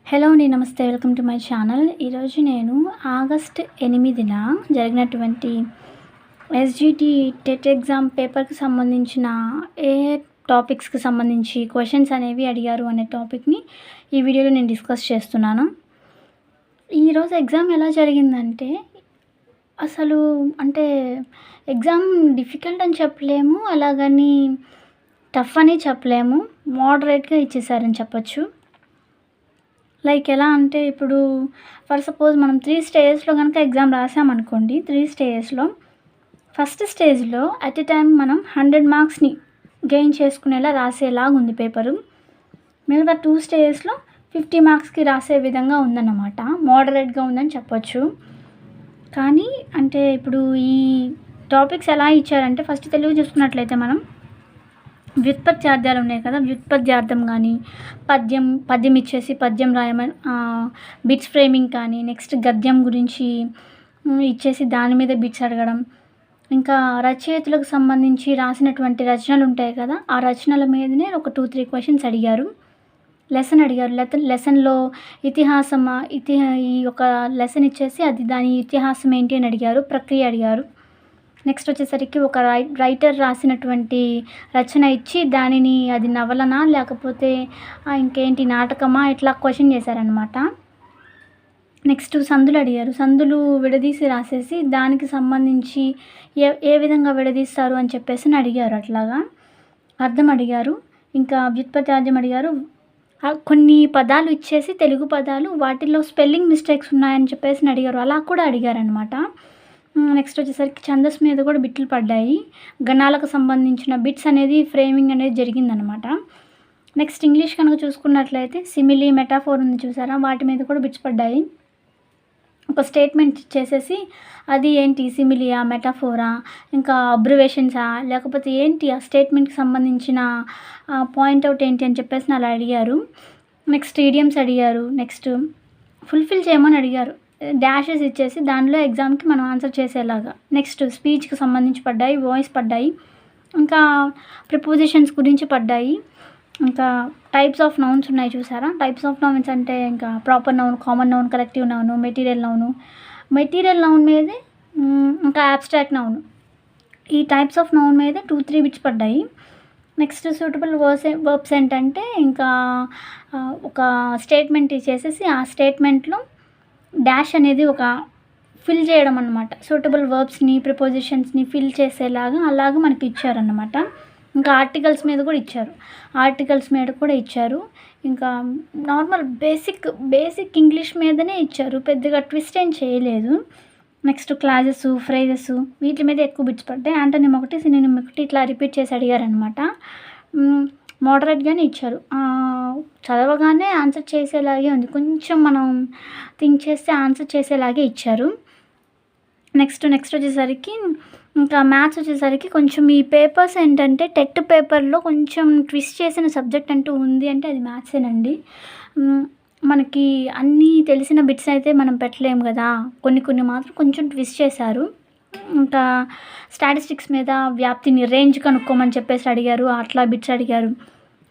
Hello అండి, నమస్తే. Welcome to my channel. ఈరోజు నేను ఆగస్ట్ 8న జరిగినటువంటి ఎస్జిటి టెట్ ఎగ్జామ్ పేపర్కి సంబంధించిన ఏ టాపిక్స్కి సంబంధించి క్వశ్చన్స్ అనేవి అడిగారు అనే టాపిక్ని ఈ వీడియోలో నేను డిస్కస్ చేస్తున్నాను. ఈరోజు ఎగ్జామ్ ఎలా జరిగిందంటే అసలు ఎగ్జామ్ డిఫికల్ట్ అని చెప్పలేము, అలాగని టఫ్ అని చెప్పలేము, మోడరేట్గా ఇచ్చేసారని చెప్పచ్చు. లైక్ ఎలా అంటే ఇప్పుడు ఫర్ సపోజ్ మనం 3 స్టేజెస్లో కనుక ఎగ్జామ్ రాసామనుకోండి. 3 స్టేజెస్లో ఫస్ట్ స్టేజ్లో అట్ ఎ టైం మనం 100 మార్క్స్ని గెయిన్ చేసుకునేలా రాసేలాగా ఉంది పేపరు. మిగతా 2 స్టేజెస్లో 50 మార్క్స్కి రాసే విధంగా ఉందన్నమాట. మోడరేట్గా ఉందని చెప్పొచ్చు. కానీ ఇప్పుడు ఈ టాపిక్స్ ఎలా ఇచ్చారంటే ఫస్ట్ తెలుగు చూసుకున్నట్లయితే మనం వ్యుత్పత్త్యార్థాలు ఉన్నాయి కదా, వ్యుత్పత్త్యార్థం కానీ పద్యం ఇచ్చేసి పద్యం రాయమని, బిట్స్ ఫ్రేమింగ్ కానీ, నెక్స్ట్ గద్యం గురించి ఇచ్చేసి దాని మీద బిట్స్ అడగడం, ఇంకా రచయితలకు సంబంధించి రాసినటువంటి రచనలు ఉంటాయి కదా, ఆ రచనల మీదనే ఒక 2-3 క్వశ్చన్స్ అడిగారు. లెసన్ అడిగారు. లెసన్లో ఇతిహాసమా, ఈ ఒక లెసన్ ఇచ్చేసి అది దాని ఇతిహాసం ఏంటి అని అడిగారు, ప్రక్రియ అడిగారు. నెక్స్ట్ వచ్చేసరికి ఒక రైటర్ రాసినటువంటి రచన ఇచ్చి దానిని అది నవలనా లేకపోతే ఇంకేంటి నాటకమా ఇట్లా క్వశ్చన్ చేశారనమాట. నెక్స్ట్ సందులు అడిగారు. సందులు విడదీసి రాసేసి దానికి సంబంధించి ఏ విధంగా విడదీస్తారు అని చెప్పేసి అడిగారు. అట్లాగా అర్థం అడిగారు. ఇంకా వ్యుత్పత్త్యార్థం అడిగారు. కొన్ని పదాలు ఇచ్చేసి తెలుగు పదాలు వాటిల్లో స్పెల్లింగ్ మిస్టేక్స్ ఉన్నాయని చెప్పేసి అడిగారు. అలా కూడా అడిగారనమాట. నెక్స్ట్ వచ్చేసరికి ఛందస్సు మీద కూడా బిట్లు పడ్డాయి. గణాలకు సంబంధించిన బిట్స్ అనేది ఫ్రేమింగ్ అనేది జరిగిందనమాట. నెక్స్ట్ ఇంగ్లీష్ కనుక చూసుకున్నట్లయితే సిమిలీ, మెటాఫోర్ ఉంది చూసారా, వాటి మీద కూడా బిట్స్ పడ్డాయి. ఒక స్టేట్మెంట్ చేసేసి అది ఏంటి, సిమిలియా, మెటాఫోరా, ఇంకా అబ్రివేషన్సా, లేకపోతే ఏంటి ఆ స్టేట్మెంట్కి సంబంధించిన పాయింట్అవుట్ ఏంటి అని చెప్పేసి అలా అడిగారు. నెక్స్ట్ ఈడియమ్స్ అడిగారు. నెక్స్ట్ ఫుల్ఫిల్ చేయమని అడిగారు. డాషెస్ ఇచ్చేసి దానిలో ఎగ్జామ్కి మనం ఆన్సర్ చేసేలాగా. నెక్స్ట్ స్పీచ్కి సంబంధించి పడ్డాయి, వాయిస్ పడ్డాయి, ఇంకా ప్రిపోజిషన్స్ గురించి పడ్డాయి. ఇంకా టైప్స్ ఆఫ్ నౌన్స్ ఉన్నాయి చూసారా. టైప్స్ ఆఫ్ నౌన్స్ అంటే ఇంకా proper noun, common noun, collective noun, material noun మీదే ఇంకా అబ్స్ట్రాక్ట్ నౌన్, ఈ టైప్స్ ఆఫ్ నౌన్ మీదే 2-3 బిట్స్ పడ్డాయి. నెక్స్ట్ సూటబుల్ వర్బ్స్ ఏంటంటే ఇంకా ఒక స్టేట్మెంట్ ఇచ్చేసేసి ఆ స్టేట్మెంట్లో డాష్ అనేది ఒక ఫిల్ చేయడం అన్నమాట. సూటబుల్ వర్బ్స్ని, ప్రిపోజిషన్స్ని ఫిల్ చేసేలాగా అలాగా మనకి ఇచ్చారన్నమాట. ఇంకా ఆర్టికల్స్ మీద కూడా ఇచ్చారు. ఇంకా నార్మల్ బేసిక్ ఇంగ్లీష్ మీదనే ఇచ్చారు, పెద్దగా ట్విస్ట్ ఏం చేయలేదు. నెక్స్ట్ క్లాజెస్, ఫ్రేజెస్ వీటి మీద ఎక్కువ బిట్స్ పడ్డాయి. యాంటోనిమ్ ఒకటి, సినోనిమ్ ఒకటి ఇట్లా రిపీట్ చేసి అడిగారనమాట. మోడరేట్గానే ఇచ్చారు. చదవగానే ఆన్సర్ చేసేలాగే ఉంది, కొంచెం మనం థింక్ చేస్తే ఆన్సర్ చేసేలాగే ఇచ్చారు. నెక్స్ట్ వచ్చేసరికి ఇంకా మ్యాథ్స్ వచ్చేసరికి కొంచెం ఈ పేపర్స్ ఏంటంటే టెట్ పేపర్లో కొంచెం ట్విస్ట్ చేసిన సబ్జెక్ట్ అంటూ ఉంది అంటే అది మ్యాథ్సేనండి. మనకి అన్నీ తెలిసిన బిట్స్ అయితే మనం పెట్టలేము కదా, కొన్ని మాత్రం కొంచెం ట్విస్ట్ చేశారు. ఇంకా స్టాటిస్టిక్స్ మీద వ్యాప్తిని, రేంజ్ కనుక్కోమని చెప్పేసి అడిగారు, అట్లా బిట్స్ అడిగారు.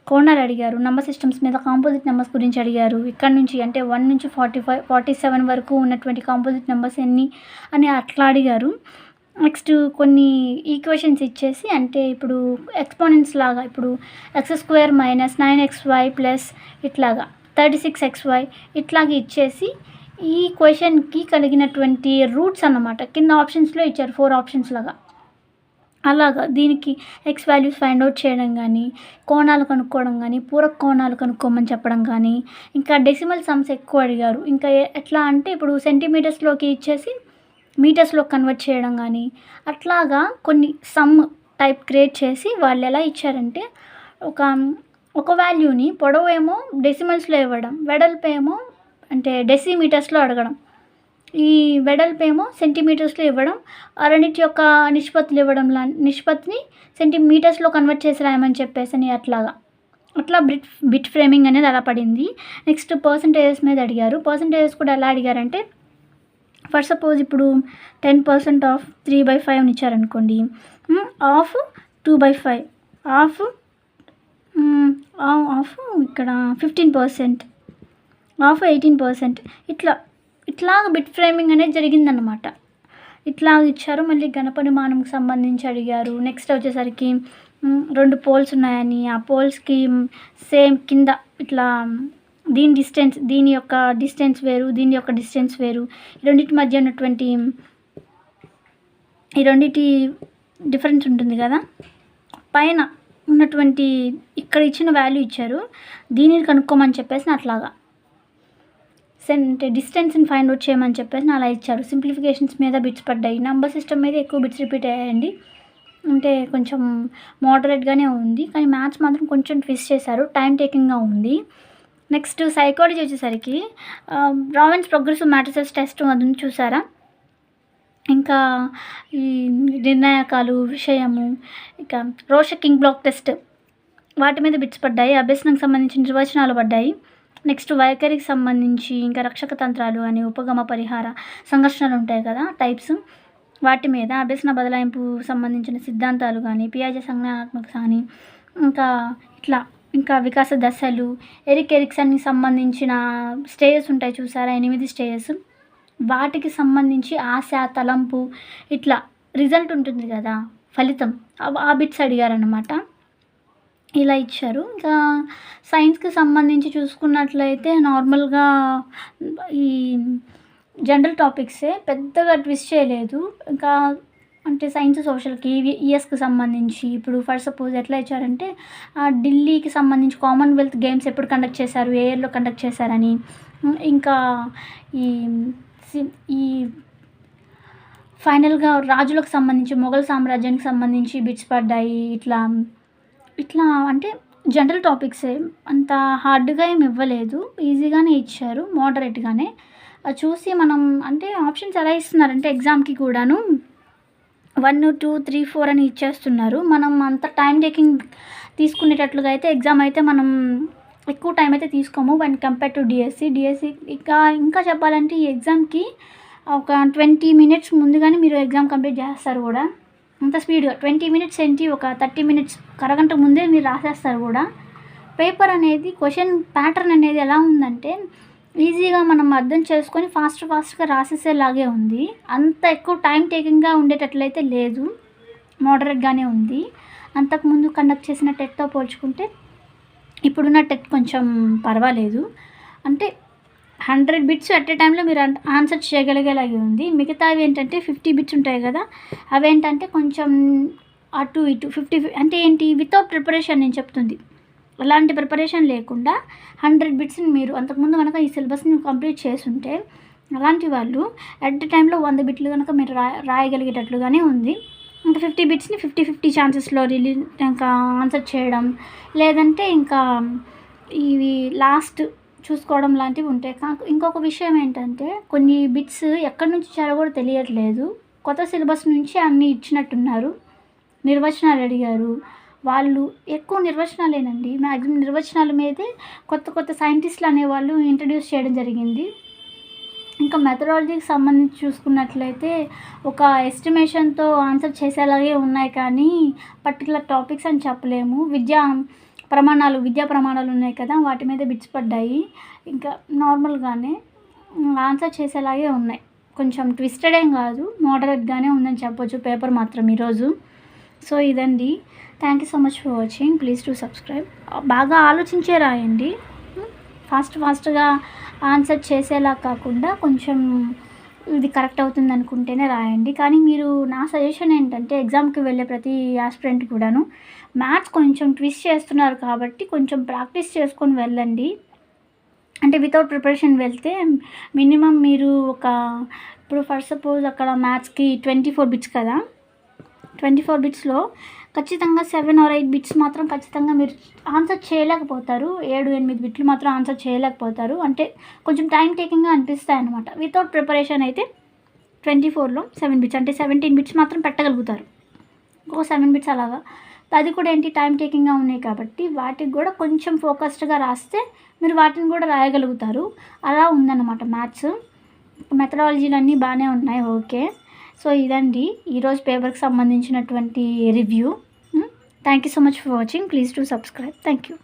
కోణాలు అడిగారు. నంబర్ సిస్టమ్స్ మీద కాంపోజిట్ నెంబర్స్ గురించి అడిగారు. ఇక్కడ నుంచి 1 నుంచి 47 వరకు ఉన్నటువంటి కాంపోజిట్ నెంబర్స్ ఎన్ని అని అట్లా అడిగారు. నెక్స్ట్ కొన్ని ఈక్వేషన్స్ ఇచ్చేసి ఇప్పుడు ఎక్స్పోనెంట్స్ లాగా, ఇప్పుడు x² - 9xy ప్లస్ ఇట్లాగా 36xy ఇట్లాగా ఇచ్చేసి ఈ క్వశ్చన్కి కలిగినటువంటి రూట్స్ అన్నమాట కింద ఆప్షన్స్లో ఇచ్చారు, 4 ఆప్షన్స్ లాగా. అలాగా దీనికి ఎక్స్ వాల్యూస్ ఫైండ్ అవుట్ చేయడం కానీ, కోణాలు కనుక్కోవడం కానీ, పూరక కోణాలు కనుక్కోమని చెప్పడం కానీ, ఇంకా డెసిమల్ సమ్స్ ఎక్కువ అడిగారు. ఇంకా ఎట్లా అంటే ఇప్పుడు సెంటీమీటర్స్లోకి ఇచ్చేసి మీటర్స్లో కన్వర్ట్ చేయడం కానీ, అట్లాగా కొన్ని సమ్ టైప్ క్రియేట్ చేసి వాళ్ళు ఎలా ఇచ్చారంటే ఒక వాల్యూని పొడవు ఏమో డెసిమల్స్లో ఇవ్వడం, వెడల్పు ఏమో డెసిమీటర్స్లో అడగడం, ఈ వెడల్పేమో సెంటీమీటర్స్లో ఇవ్వడం, రెండింటి యొక్క నిష్పత్తిని సెంటీమీటర్స్లో కన్వర్ట్ చేసి రాయమని చెప్పేసి అట్లా బిట్ ఫ్రేమింగ్ అనేది అలా పడింది. నెక్స్ట్ పర్సంటేజెస్ మీద అడిగారు. పర్సంటేజెస్ కూడా ఎలా అడిగారంటే ఫర్ సపోజ్ ఇప్పుడు 10% ఆఫ్ 3/5 అని ఇచ్చారనుకోండి, ఆఫ్ 2/5, ఆఫ్ ఇక్కడ 15%, ఆఫ్ 18%. ఇట్లాగ బిట్ ఫ్రేమింగ్ అనేది జరిగిందనమాట. ఇట్లాగ ఇచ్చారు. మళ్ళీ ఘనపరిమాణంకి సంబంధించి అడిగారు. నెక్స్ట్ వచ్చేసరికి 2 పోల్స్ ఉన్నాయని, ఆ పోల్స్కి సేమ్ కింద ఇట్లా దీని యొక్క డిస్టెన్స్ వేరు, దీని యొక్క డిస్టెన్స్ వేరు, ఈ రెండింటి మధ్య ఉన్నటువంటి ఈ రెండింటి డిఫరెన్స్ ఉంటుంది కదా, పైన ఉన్నటువంటి ఇక్కడ ఇచ్చిన వాల్యూ ఇచ్చారు, దీనిని కనుక్కోమని చెప్పేసి అట్లాగా అంటే డిస్టెన్స్ని ఫైండ్ అవుట్ చేయమని చెప్పేసి అలా ఇచ్చారు. సింప్లిఫికేషన్స్ మీద బిట్స్ పడ్డాయి. నెంబర్ సిస్టమ్ మీద ఎక్కువ బిట్స్ రిపీట్ అయ్యాయండి. అంటే కొంచెం మోడరేట్గానే ఉంది, కానీ మ్యాథ్స్ మాత్రం కొంచెం ట్విస్ట్ చేశారు, టైం టేకింగ్గా ఉంది. నెక్స్ట్ సైకాలజీ వచ్చేసరికి రావెన్స్ ప్రోగ్రెసివ్ మ్యాట్రిసెస్ టెస్ట్ అది చూసారా, ఇంకా ఈ నిర్ణాయకాలు విషయము, ఇక రోష కింగ్ బ్లాక్ టెస్ట్ వాటి మీద బిట్స్ పడ్డాయి. అభ్యసనకు సంబంధించిన నిర్వచనాలు పడ్డాయి. నెక్స్ట్ వైఖరికి సంబంధించి ఇంకా రక్షక తంత్రాలు అని ఉపగమ పరిహార సంఘర్షణలు ఉంటాయి కదా టైప్స్, వాటి మీద అభ్యసన బదలాయింపు సంబంధించిన సిద్ధాంతాలు కానీ, పియాజే సంజ్ఞానాత్మక కానీ, ఇంకా వికాస దశలు, ఎరిక్సన్కి సంబంధించిన స్టేజెస్ ఉంటాయి చూసారా, 8 స్టేజెస్, వాటికి సంబంధించి ఆశ, తలంపు, ఇట్లా రిజల్ట్ ఉంటుంది కదా, ఫలితం, ఆ బిట్స్ అడిగారనమాట. ఇలా ఇచ్చారు. ఇంకా సైన్స్కి సంబంధించి చూసుకున్నట్లయితే నార్మల్గా ఈ జనరల్ టాపిక్సే, పెద్దగా ట్విస్ట్ చేయలేదు. ఇంకా అంటే సైన్స్ సోషల్కి ఈఎస్కి సంబంధించి ఇప్పుడు ఫర్ సపోజ్ ఎట్లా ఇచ్చారంటే ఢిల్లీకి సంబంధించి కామన్వెల్త్ గేమ్స్ ఎప్పుడు కండక్ట్ చేశారు, ఏ ఇయర్లో కండక్ట్ చేశారని, ఇంకా ఈ ఫైనల్గా రాజులకు సంబంధించి మొఘల్ సామ్రాజ్యానికి సంబంధించి బిట్స్ పడ్డాయి. ఇట్లా అంటే జనరల్ టాపిక్సే, అంత హార్డ్గా ఏమి ఇవ్వలేదు, ఈజీగానే ఇచ్చారు, మోడరేట్గానే. చూసి మనం అంటే ఆప్షన్స్ ఎలా ఇస్తున్నారంటే ఎగ్జామ్కి కూడాను 1, 2, 3, 4 అని ఇచ్చేస్తున్నారు. మనం అంత టైం టేకింగ్ తీసుకునేటట్లుగా అయితే ఎగ్జామ్ అయితే మనం ఎక్కువ టైం అయితే తీసుకోము వన్ కంపేర్ టు డిఎస్సి. ఇంకా చెప్పాలంటే ఈ ఎగ్జామ్కి ఒక 20 minutes ముందుగానే మీరు ఎగ్జామ్ కంప్లీట్ చేస్తారు కూడా, అంత స్పీడ్గా 20 minutes ఏంటి, ఒక 30 minutes అరగంట ముందే మీరు రాసేస్తారు కూడా. పేపర్ అనేది క్వశ్చన్ ప్యాటర్న్ అనేది ఎలా ఉందంటే ఈజీగా మనం అర్థం చేసుకొని ఫాస్ట్గా రాసేసేలాగే ఉంది. అంత ఎక్కువ టైం టేకింగ్గా ఉండేటట్లయితే లేదు, మోడరేట్గానే ఉంది. అంతకుముందు కండక్ట్ చేసిన టెట్తో పోల్చుకుంటే ఇప్పుడున్న టెట్ కొంచెం పర్వాలేదు. అంటే 100 bits అట్ ఏ టైంలో మీరు ఆన్సర్ చేయగలిగేలాగే ఉంది. మిగతావి ఏంటంటే 50 bits ఉంటాయి కదా, అవేంటంటే కొంచెం అటు ఇటు 50 అంటే ఏంటి, వితౌట్ ప్రిపరేషన్ నేను చెప్తుంది. అలాంటి ప్రిపరేషన్ లేకుండా 100 bitsని మీరు అంతకుముందు కనుక ఈ సిలబస్ని కంప్లీట్ చేసుంటే అలాంటి వాళ్ళు అట్ ద టైంలో 100 bits కనుక మీరు రాయగలిగేటట్లుగానే ఉంది. ఇంకా 50 bitsని 50-50 ఛాన్సెస్లో ఇంకా ఆన్సర్ చేయడం, లేదంటే ఇంకా ఇవి లాస్ట్ చూసుకోవడం లాంటివి ఉంటాయి. ఇంకొక విషయం ఏంటంటే కొన్ని బిట్స్ ఎక్కడి నుంచి ఇచ్చారో కూడా తెలియట్లేదు. కొత్త సిలబస్ నుంచి అన్నీ ఇచ్చినట్టున్నారు. నిర్వచనాలు అడిగారు, వాళ్ళు ఎక్కువ నిర్వచనాలేనండి, మ్యాక్సిమం నిర్వచనాల మీదే కొత్త సైంటిస్టులు అనేవాళ్ళు ఇంట్రడ్యూస్ చేయడం జరిగింది. ఇంకా మెథడాలజీకి సంబంధించి చూసుకున్నట్లయితే ఒక ఎస్టిమేషన్తో ఆన్సర్ చేసేలాగే ఉన్నాయి, కానీ పర్టికులర్ టాపిక్స్ అని చెప్పలేము. విద్యా ప్రమాణాలు ఉన్నాయి కదా, వాటి మీద బిట్స్ పడ్డాయి. ఇంకా నార్మల్గానే ఆన్సర్ చేసేలాగే ఉన్నాయి, కొంచెం ట్విస్టెడ్ ఏం కాదు, మోడరేట్గానే ఉందని చెప్పొచ్చు పేపర్ మాత్రం ఈరోజు. సో ఇదండి, thank you so much for watching. Please to subscribe. బాగా ఆలోచించే రాయండి, ఫాస్ట్గా ఆన్సర్ చేసేలా కాకుండా కొంచెం ఇది కరెక్ట్ అవుతుంది అనుకుంటేనే రాయండి. కానీ మీరు నా సజెషన్ ఏంటంటే ఎగ్జామ్కి వెళ్ళే ప్రతి ఆస్పిరెంట్ కూడాను మ్యాథ్స్ కొంచెం ట్విస్ట్ చేస్తున్నారు కాబట్టి కొంచెం ప్రాక్టీస్ చేసుకొని వెళ్ళండి. అంటే వితౌట్ ప్రిపరేషన్ వెళ్తే మినిమం మీరు ఇప్పుడు ఫర్ సపోజ్ అక్కడ మ్యాథ్స్కి 24 bits కదా, 24 bitsలో ఖచ్చితంగా 7 or 8 bits మాత్రం ఖచ్చితంగా మీరు ఆన్సర్ చేయలేకపోతారు. 7-8 bits మాత్రం ఆన్సర్ చేయలేకపోతారు. అంటే కొంచెం టైం టేకింగ్గా అనిపిస్తాయి అన్నమాట. వితౌట్ ప్రిపరేషన్ అయితే 24లో 7 bits అంటే 17 bits మాత్రం పెట్టగలుగుతారు. ఇంకో 7 bits అలాగా, అది కూడా ఏంటి టైం టేకింగ్గా ఉన్నాయి కాబట్టి వాటికి కూడా కొంచెం ఫోకస్డ్గా రాస్తే మీరు వాటిని కూడా రాయగలుగుతారు. అలా ఉందన్నమాట మ్యాథ్స్. మెథడాలజీలు అన్నీ బాగానే ఉన్నాయి, ఓకే. సో ఇదండి ఈరోజు పేపర్కి సంబంధించినటువంటి review. Thank you so much for watching. Please to subscribe. Thank you.